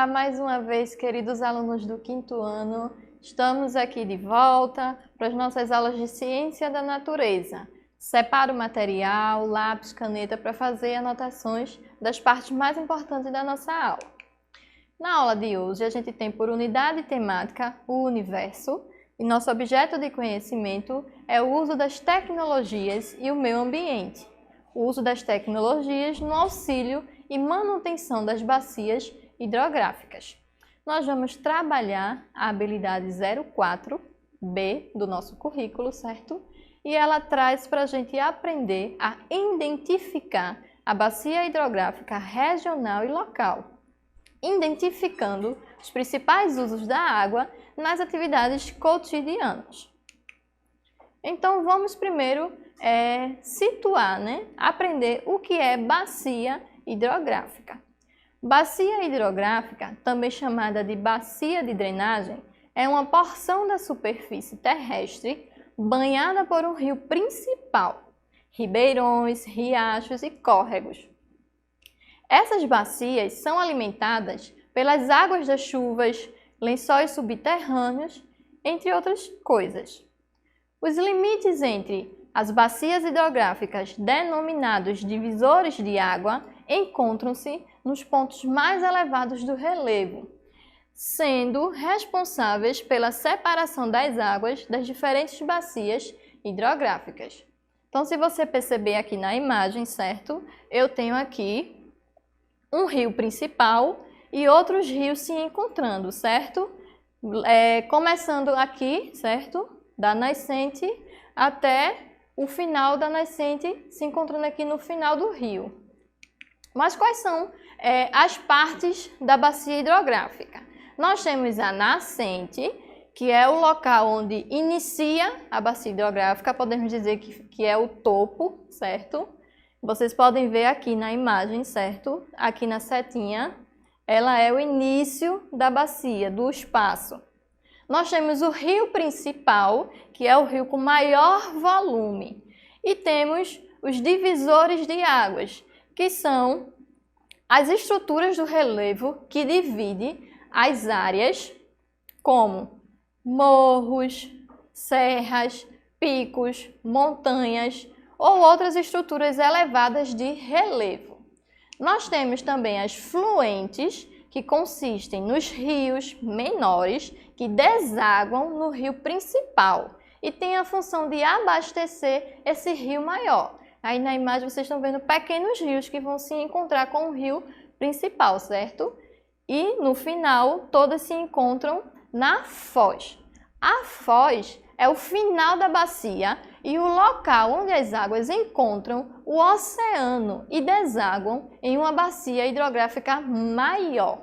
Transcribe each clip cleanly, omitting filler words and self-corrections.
Olá, mais uma vez, queridos alunos do quinto ano. Estamos aqui de volta para as nossas aulas de Ciência da Natureza. Separa o material, lápis, caneta para fazer anotações das partes mais importantes da nossa aula. Na aula de hoje, a gente tem por unidade temática o universo e nosso objeto de conhecimento é o uso das tecnologias e o meio ambiente. O uso das tecnologias no auxílio e manutenção das bacias hidrográficas. Nós vamos trabalhar a habilidade 04B do nosso currículo, certo? E ela traz para a gente aprender a identificar a bacia hidrográfica regional e local, identificando os principais usos da água nas atividades cotidianas. Então, vamos primeiro situar, aprender o que é bacia hidrográfica. Bacia hidrográfica, também chamada de bacia de drenagem, é uma porção da superfície terrestre banhada por um rio principal, ribeirões, riachos e córregos. Essas bacias são alimentadas pelas águas das chuvas, lençóis subterrâneos, entre outras coisas. Os limites entre as bacias hidrográficas, denominados divisores de água, encontram-se nos pontos mais elevados do relevo, sendo responsáveis pela separação das águas das diferentes bacias hidrográficas. Então, se você perceber aqui na imagem, certo? Eu tenho aqui um rio principal e outros rios se encontrando, certo? Começando aqui, certo? Da nascente até o final da nascente, se encontrando aqui no final do rio. Mas quais são as partes da bacia hidrográfica? Nós temos a nascente, que é o local onde inicia a bacia hidrográfica, podemos dizer que é o topo, certo? Vocês podem ver aqui na imagem, certo? Aqui na setinha, ela é o início da bacia, do espaço. Nós temos o rio principal, que é o rio com maior volume. E temos os divisores de águas, que são as estruturas do relevo que dividem as áreas como morros, serras, picos, montanhas ou outras estruturas elevadas de relevo. Nós temos também as fluentes, que consistem nos rios menores que desaguam no rio principal e têm a função de abastecer esse rio maior. Aí na imagem vocês estão vendo pequenos rios que vão se encontrar com o rio principal, certo? E no final, todos se encontram na foz. A foz é o final da bacia e o local onde as águas encontram o oceano e desaguam em uma bacia hidrográfica maior.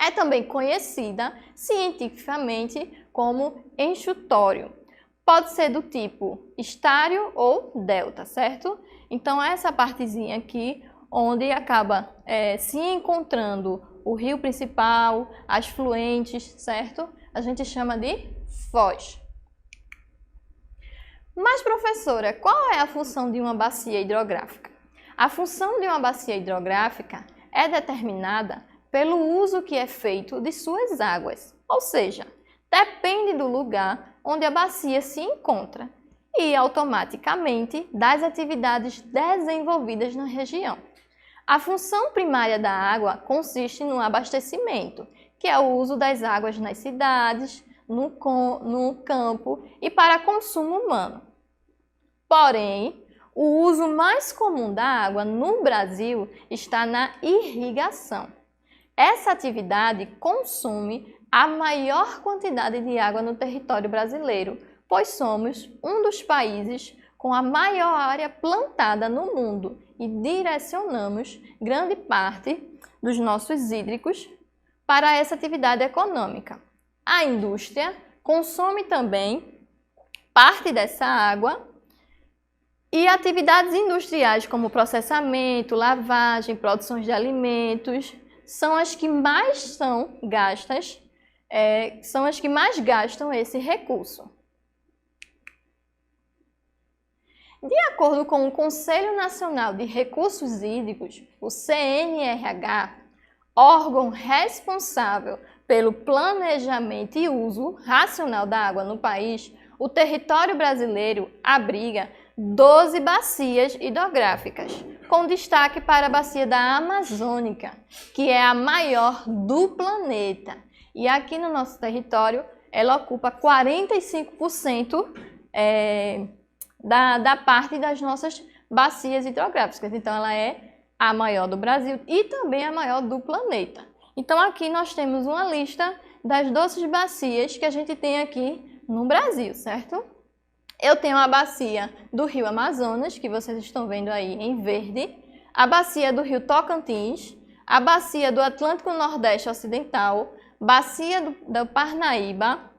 É também conhecida cientificamente como enxutório. Pode ser do tipo estário ou delta, certo? Então, essa partezinha aqui, onde acaba se encontrando o rio principal, as fluentes, certo? A gente chama de foz. Mas, professora, qual é a função de uma bacia hidrográfica? A função de uma bacia hidrográfica é determinada pelo uso que é feito de suas águas, ou seja, depende do lugar onde a bacia se encontra e, automaticamente, das atividades desenvolvidas na região. A função primária da água consiste no abastecimento, que é o uso das águas nas cidades, no campo e para consumo humano. Porém, o uso mais comum da água no Brasil está na irrigação. Essa atividade consome a maior quantidade de água no território brasileiro, pois somos um dos países com a maior área plantada no mundo e direcionamos grande parte dos nossos hídricos para essa atividade econômica. A indústria consome também parte dessa água e atividades industriais como processamento, lavagem, produção de alimentos são as que mais são gastas, são as que mais gastam esse recurso. De acordo com o Conselho Nacional de Recursos Hídricos, o CNRH, órgão responsável pelo planejamento e uso racional da água no país, o território brasileiro abriga 12 bacias hidrográficas, com destaque para a bacia da Amazônica, que é a maior do planeta. E aqui no nosso território, ela ocupa 45% da parte das nossas bacias hidrográficas. Então, ela é a maior do Brasil e também a maior do planeta. Então, aqui nós temos uma lista das 12 bacias que a gente tem aqui no Brasil, certo? Eu tenho a bacia do Rio Amazonas, que vocês estão vendo aí em verde, a bacia do Rio Tocantins, a bacia do Atlântico Nordeste Ocidental, bacia do Parnaíba,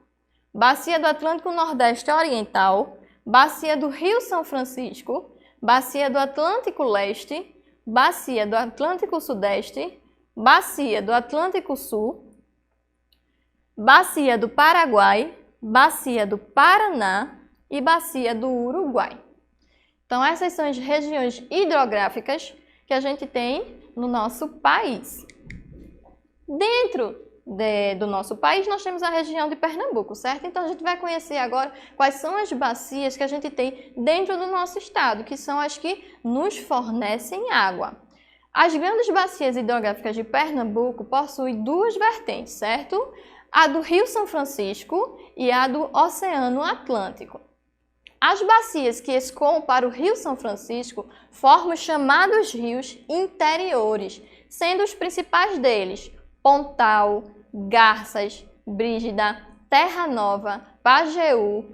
bacia do Atlântico Nordeste Oriental, bacia do Rio São Francisco, bacia do Atlântico Leste, bacia do Atlântico Sudeste, bacia do Atlântico Sul, bacia do Paraguai, bacia do Paraná e bacia do Uruguai. Então, essas são as regiões hidrográficas que a gente tem no nosso país. Dentro do nosso país, nós temos a região de Pernambuco, certo? Então, a gente vai conhecer agora quais são as bacias que a gente tem dentro do nosso estado, que são as que nos fornecem água. As grandes bacias hidrográficas de Pernambuco possuem duas vertentes, certo? A do Rio São Francisco e a do Oceano Atlântico. As bacias que escoam para o Rio São Francisco formam os chamados rios interiores, sendo os principais deles Pontal, Garças, Brígida, Terra Nova, Pajeú,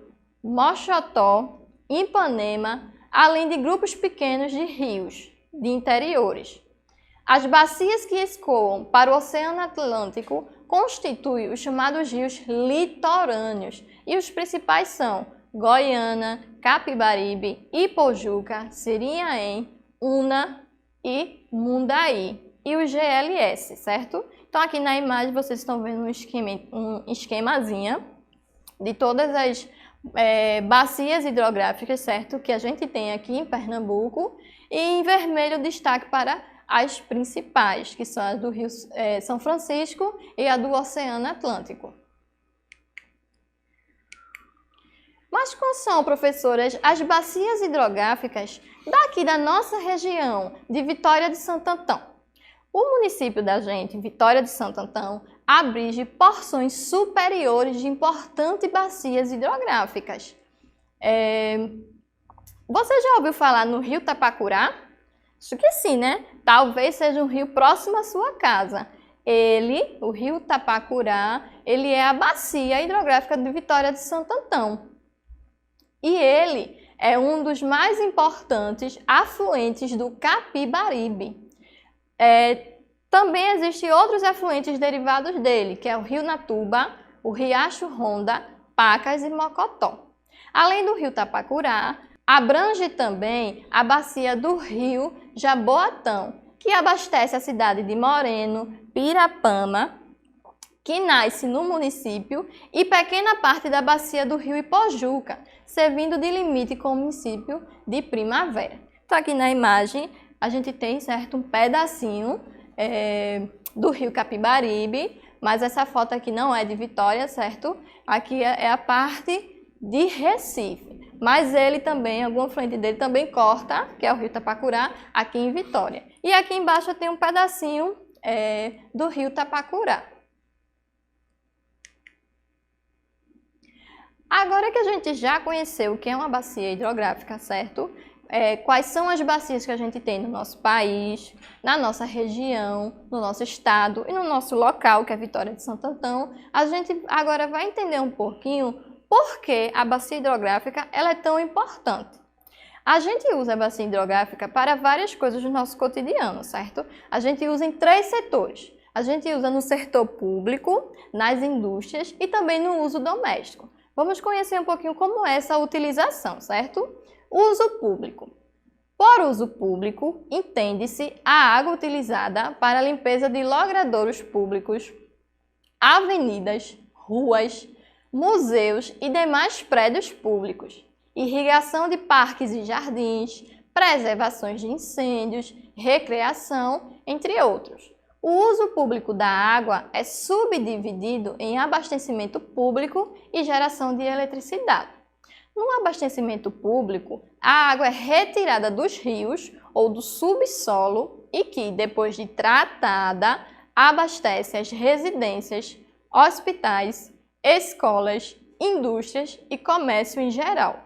Moxotó, Ipanema, além de grupos pequenos de rios de interiores. As bacias que escoam para o Oceano Atlântico constituem os chamados rios litorâneos e os principais são Goiânia, Capibaribe, Ipojuca, Sirinhaém, Una e Mundaí e o GLS, certo? Então aqui na imagem vocês estão vendo um esquemazinho de todas as bacias hidrográficas, certo? Que a gente tem aqui em Pernambuco e em vermelho destaque para as principais, que são as do Rio São Francisco e a do Oceano Atlântico. Mas quais são, professoras, as bacias hidrográficas daqui da nossa região de Vitória de Santo Antão? O município da gente, Vitória de Santo Antão, abrange porções superiores de importantes bacias hidrográficas. Você já ouviu falar no Rio Tapacurá? Acho que sim, né? Talvez seja um rio próximo à sua casa. O Rio Tapacurá, ele é a bacia hidrográfica de Vitória de Santo Antão. E ele é um dos mais importantes afluentes do Capibaribe. Também existem outros afluentes derivados dele, que é o Rio Natuba, o Riacho Ronda, Pacas e Mocotó. Além do Rio Tapacurá, abrange também a bacia do Rio Jaboatão, que abastece a cidade de Moreno, Pirapama, que nasce no município, e pequena parte da bacia do Rio Ipojuca, servindo de limite com o município de Primavera. Então aqui na imagem a gente tem, certo, um pedacinho do Rio Capibaribe, mas essa foto aqui não é de Vitória, certo? Aqui é a parte de Recife. Mas ele também, alguma frente dele também corta, que é o Rio Tapacurá, aqui em Vitória. E aqui embaixo tem um pedacinho do Rio Tapacurá. Agora que a gente já conheceu o que é uma bacia hidrográfica, certo? Quais são as bacias que a gente tem no nosso país, na nossa região, no nosso estado e no nosso local, que é Vitória de Santo Antão, a gente agora vai entender um pouquinho por que a bacia hidrográfica ela é tão importante. A gente usa a bacia hidrográfica para várias coisas do nosso cotidiano, certo? A gente usa em 3 setores. A gente usa no setor público, nas indústrias e também no uso doméstico. Vamos conhecer um pouquinho como é essa utilização, certo? Uso público. Por uso público, entende-se a água utilizada para a limpeza de logradouros públicos, avenidas, ruas, museus e demais prédios públicos, irrigação de parques e jardins, preservações de incêndios, recreação, entre outros. O uso público da água é subdividido em abastecimento público e geração de eletricidade. No abastecimento público, a água é retirada dos rios ou do subsolo e que, depois de tratada, abastece as residências, hospitais, escolas, indústrias e comércio em geral.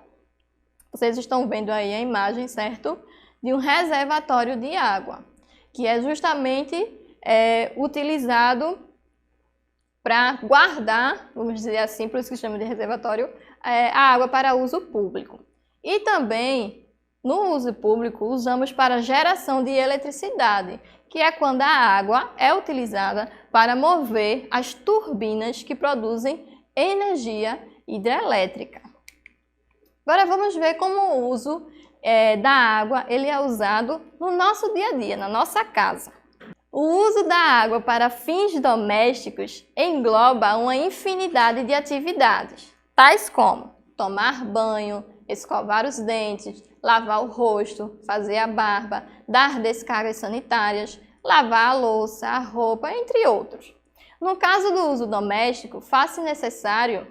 Vocês estão vendo aí a imagem, certo? De um reservatório de água, que é justamente utilizado para guardar, vamos dizer assim, por isso que chama de reservatório, a água para uso público. E também, no uso público, usamos para geração de eletricidade, que é quando a água é utilizada para mover as turbinas que produzem energia hidrelétrica. Agora vamos ver como o uso da água ele é usado no nosso dia a dia, na nossa casa. O uso da água para fins domésticos engloba uma infinidade de atividades, tais como tomar banho, escovar os dentes, lavar o rosto, fazer a barba, dar descargas sanitárias, lavar a louça, a roupa, entre outros. No caso do uso doméstico, faz-se necessário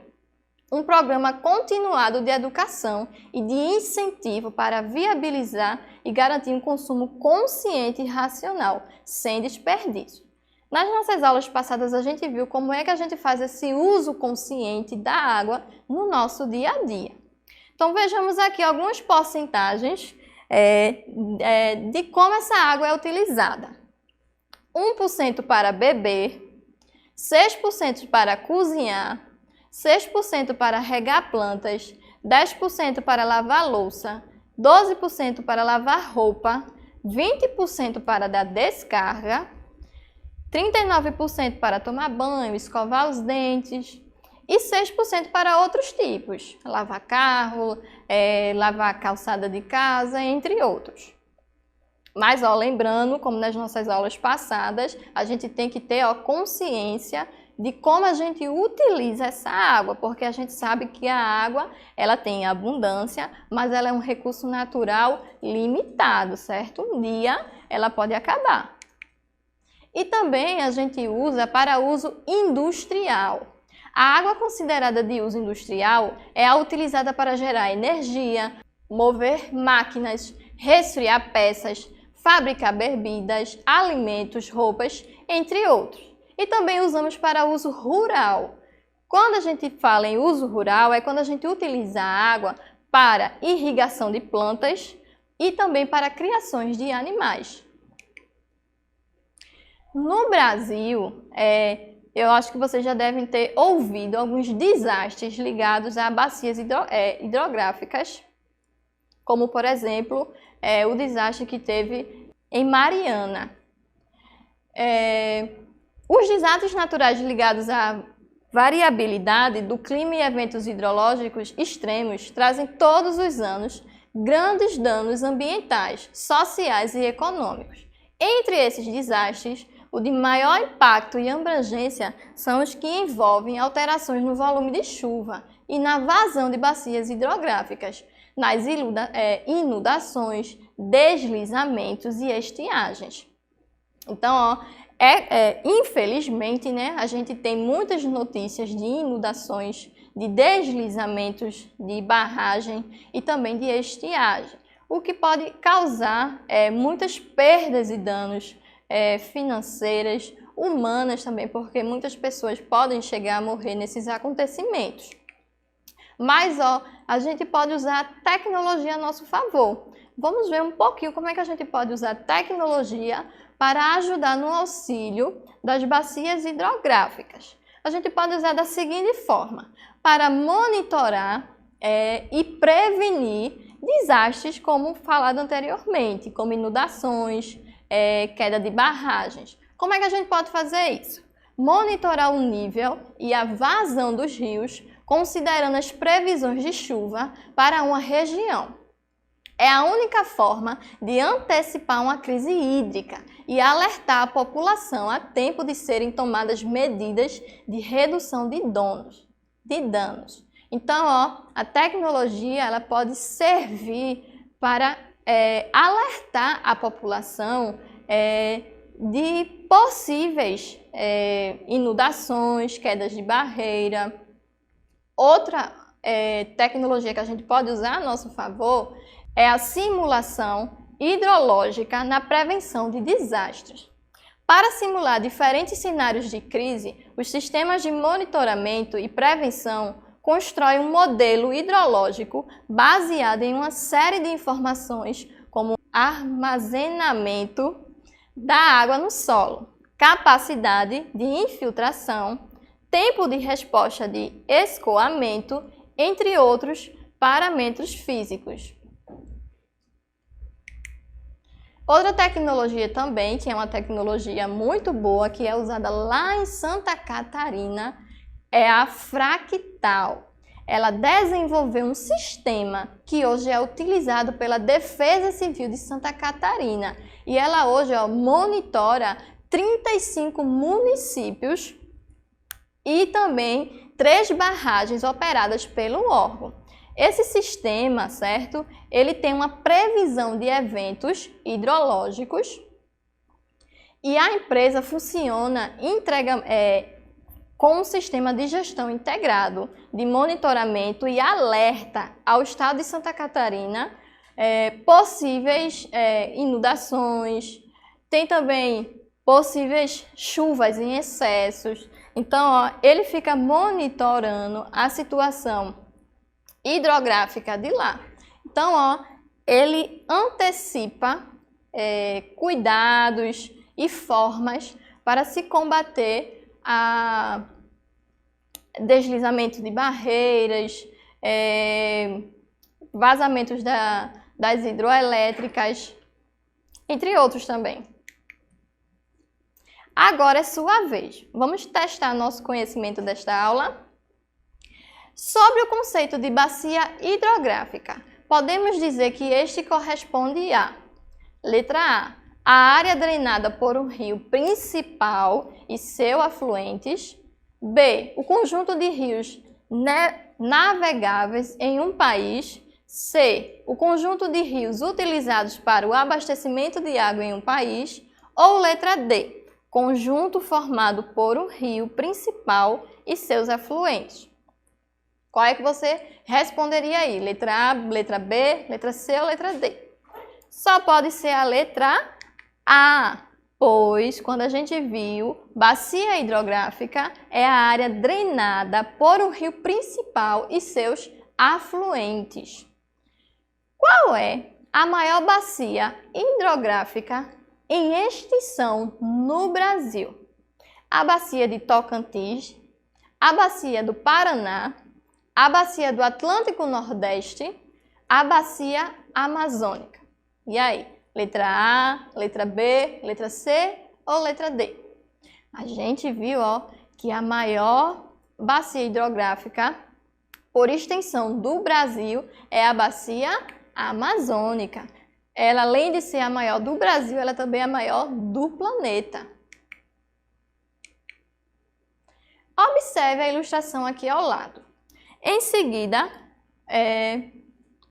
um programa continuado de educação e de incentivo para viabilizar e garantir um consumo consciente e racional, sem desperdício. Nas nossas aulas passadas, a gente viu como é que a gente faz esse uso consciente da água no nosso dia a dia. Então, vejamos aqui algumas porcentagens de como essa água é utilizada. 1% para beber, 6% para cozinhar, 6% para regar plantas, 10% para lavar louça, 12% para lavar roupa, 20% para dar descarga, 39% para tomar banho, escovar os dentes e 6% para outros tipos, lavar carro, lavar a calçada de casa, entre outros. Mas, lembrando, como nas nossas aulas passadas, a gente tem que ter consciência de como a gente utiliza essa água, porque a gente sabe que a água ela tem abundância, mas ela é um recurso natural limitado, certo? Um dia ela pode acabar. E também a gente usa para uso industrial. A água considerada de uso industrial é a utilizada para gerar energia, mover máquinas, resfriar peças, fabricar bebidas, alimentos, roupas, entre outros. E também usamos para uso rural. Quando a gente fala em uso rural, é quando a gente utiliza a água para irrigação de plantas e também para criações de animais. No Brasil, eu acho que vocês já devem ter ouvido alguns desastres ligados a bacias hidrográficas, como, por exemplo, o desastre que teve em Mariana. Os desastres naturais ligados à variabilidade do clima e eventos hidrológicos extremos trazem todos os anos grandes danos ambientais, sociais e econômicos. Entre esses desastres, o de maior impacto e abrangência são os que envolvem alterações no volume de chuva e na vazão de bacias hidrográficas, nas inundações, deslizamentos e estiagens. Então, infelizmente, né, a gente tem muitas notícias de inundações, de deslizamentos, de barragem e também de estiagem, o que pode causar muitas perdas e danos financeiras, humanas também, porque muitas pessoas podem chegar a morrer nesses acontecimentos. Mas, a gente pode usar a tecnologia a nosso favor. Vamos ver um pouquinho como é que a gente pode usar a tecnologia para ajudar no auxílio das bacias hidrográficas. A gente pode usar da seguinte forma: para monitorar e prevenir desastres, como falado anteriormente, como inundações, queda de barragens. Como é que a gente pode fazer isso? Monitorar o nível e a vazão dos rios, considerando as previsões de chuva para uma região. É a única forma de antecipar uma crise hídrica e alertar a população a tempo de serem tomadas medidas de redução de danos. Então, a tecnologia ela pode servir para alertar a população de possíveis inundações, quedas de barreira. Outra tecnologia que a gente pode usar a nosso favor é a simulação hidrológica na prevenção de desastres. Para simular diferentes cenários de crise, os sistemas de monitoramento e prevenção constroem um modelo hidrológico baseado em uma série de informações como armazenamento da água no solo, capacidade de infiltração, tempo de resposta de escoamento, entre outros parâmetros físicos. Outra tecnologia também, que é uma tecnologia muito boa, que é usada lá em Santa Catarina, é a Fractal. Ela desenvolveu um sistema que hoje é utilizado pela Defesa Civil de Santa Catarina. E ela hoje monitora 35 municípios e também 3 barragens operadas pelo órgão. Esse sistema, certo? Ele tem uma previsão de eventos hidrológicos e a empresa funciona com um sistema de gestão integrado, de monitoramento e alerta ao estado de Santa Catarina, possíveis inundações, tem também possíveis chuvas em excessos. Então, ele fica monitorando a situação hidrográfica de lá. Então, ele antecipa cuidados e formas para se combater a deslizamento de barreiras, vazamentos das hidroelétricas, entre outros também. Agora é sua vez. Vamos testar nosso conhecimento desta aula? Sobre o conceito de bacia hidrográfica, podemos dizer que este corresponde a: letra A, a área drenada por um rio principal e seus afluentes. B, o conjunto de rios navegáveis em um país. C, o conjunto de rios utilizados para o abastecimento de água em um país. Ou letra D, conjunto formado por um rio principal e seus afluentes. Qual é que você responderia aí? Letra A, letra B, letra C ou letra D? Só pode ser a letra A, pois quando a gente viu, bacia hidrográfica é a área drenada por um rio principal e seus afluentes. Qual é a maior bacia hidrográfica em extensão no Brasil? A bacia de Tocantins, a bacia do Paraná, a bacia do Atlântico Nordeste, a bacia amazônica. E aí? Letra A, letra B, letra C ou letra D? A gente viu que a maior bacia hidrográfica por extensão do Brasil é a bacia amazônica. Ela, além de ser a maior do Brasil, ela também é a maior do planeta. Observe a ilustração aqui ao lado. Em seguida,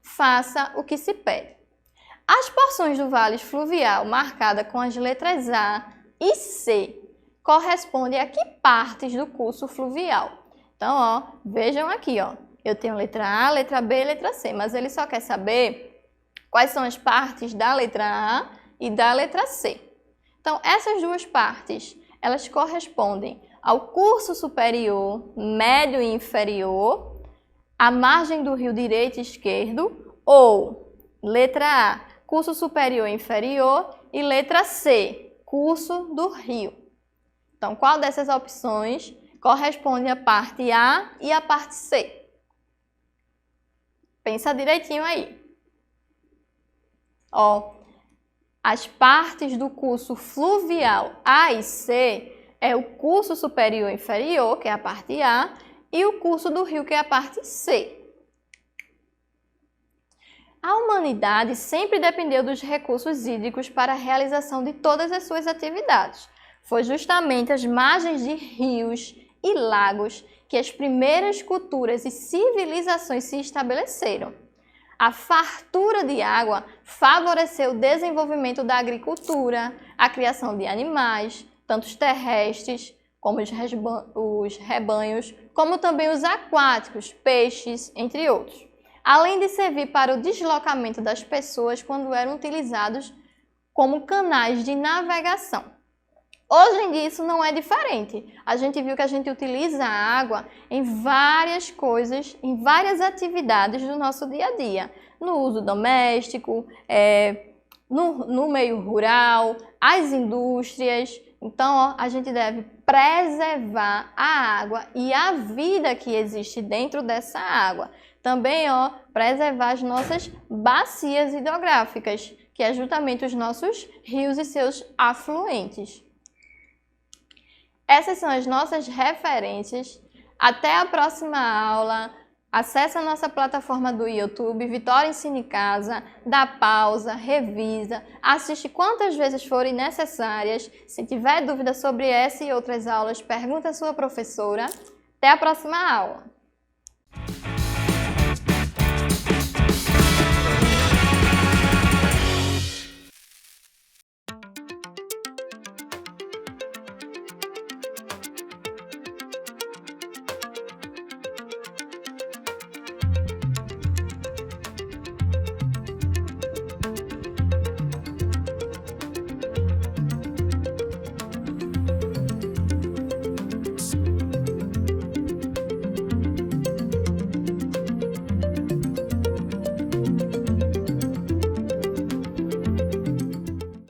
faça o que se pede. As porções do vale fluvial marcadas com as letras A e C correspondem a que partes do curso fluvial? Então, vejam aqui, eu tenho letra A, letra B, letra C, mas ele só quer saber quais são as partes da letra A e da letra C. Então, essas duas partes, elas correspondem ao curso superior, médio e inferior, a margem do rio direito e esquerdo, ou letra A, curso superior e inferior, e letra C, curso do rio. Então, qual dessas opções corresponde à parte A e à parte C? Pensa direitinho aí. As partes do curso fluvial A e C é o curso superior e inferior, que é a parte A, e o curso do rio, que é a parte C. A humanidade sempre dependeu dos recursos hídricos para a realização de todas as suas atividades. Foi justamente as margens de rios e lagos que as primeiras culturas e civilizações se estabeleceram. A fartura de água favoreceu o desenvolvimento da agricultura, a criação de animais, tanto os terrestres, como os rebanhos, como também os aquáticos, peixes, entre outros. Além de servir para o deslocamento das pessoas quando eram utilizados como canais de navegação. Hoje em dia isso não é diferente. A gente viu que a gente utiliza a água em várias coisas, em várias atividades do nosso dia a dia. No uso doméstico, no meio rural, as indústrias. Então, a gente deve preservar a água e a vida que existe dentro dessa água. Também, preservar as nossas bacias hidrográficas, que é justamente os nossos rios e seus afluentes. Essas são as nossas referências. Até a próxima aula. Acesse a nossa plataforma do YouTube, Vitória Ensina em Casa, dá pausa, revisa, assiste quantas vezes forem necessárias. Se tiver dúvida sobre essa e outras aulas, pergunta à sua professora. Até a próxima aula!